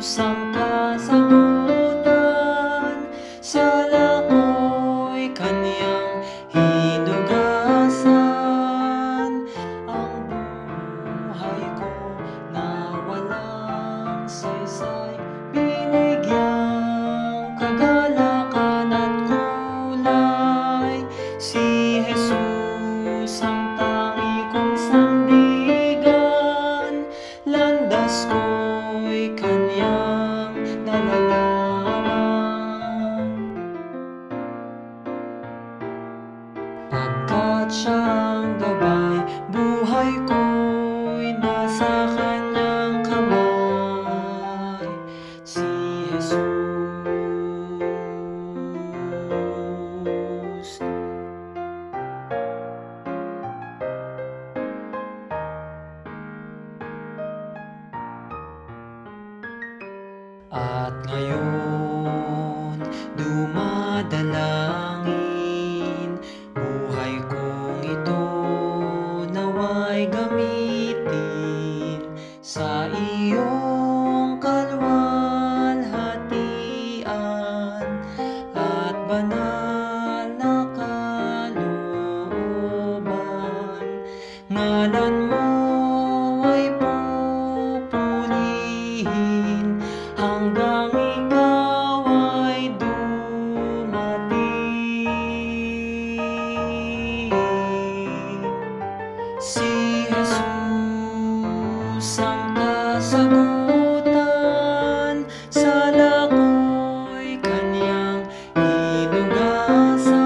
ang kasagutan, sa lako'y kaniyang hinugasan. Ang buhay ko na walang saysay, binigyang kagalakan at kulay. Si Jesus ang tangi kong sandigan, landas ko'y kaniyang nalalaman. Pagkat siyang gabay, buhay ko'y nasa kanyang kamay. Si Jesus. At ngayon, dumadalangin, buhay kong ito nawa'y gamitin sa iyong kaluwalhatian at banal na kalooban. Ngalan mo ay pupurihin hanggang ikaw ay dumating. Si Jesus ang kasagutan, sa lako'y kaniyang hinugasan.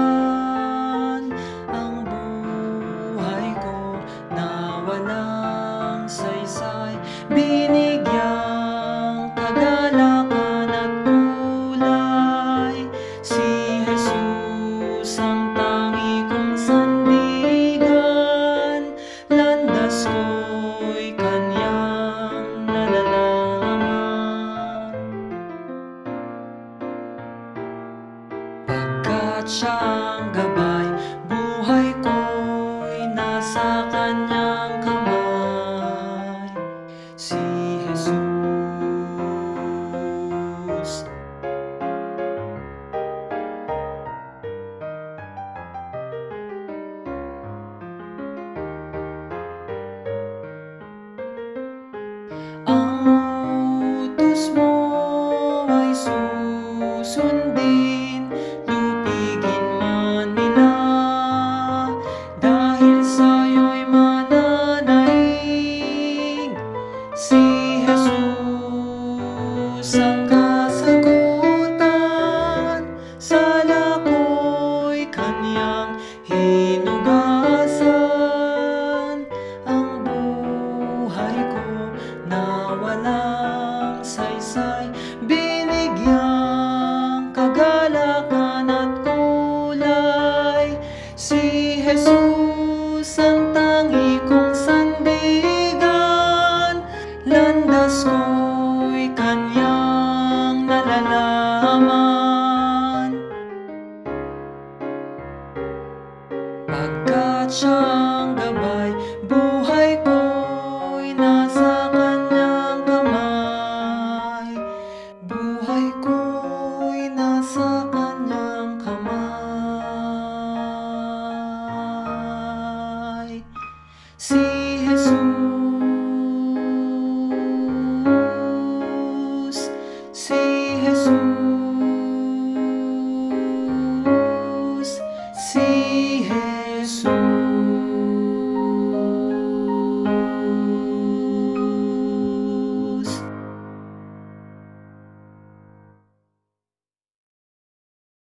Ang buhay ko na walang saysay, binigyang kagalakan at kulay. Si Jesus ang tangi kong sandigan, landas ko'y kaniyang nalalaman. Pagkat siyang gabay, buhay ko'y nasa kanyang kamay. Si Jesus. Ang utos mo ay susundin, lupigin man nila, dahil sa'yo'y mananaig. Si Jesus ang kasagutan, sa lako'y kaniyang hinugasan. Ang buhay ko na walang saysay, binigyang kagalakan at kulay. Si Jesus ang tangi kong sandigan, landas ko'y kaniyang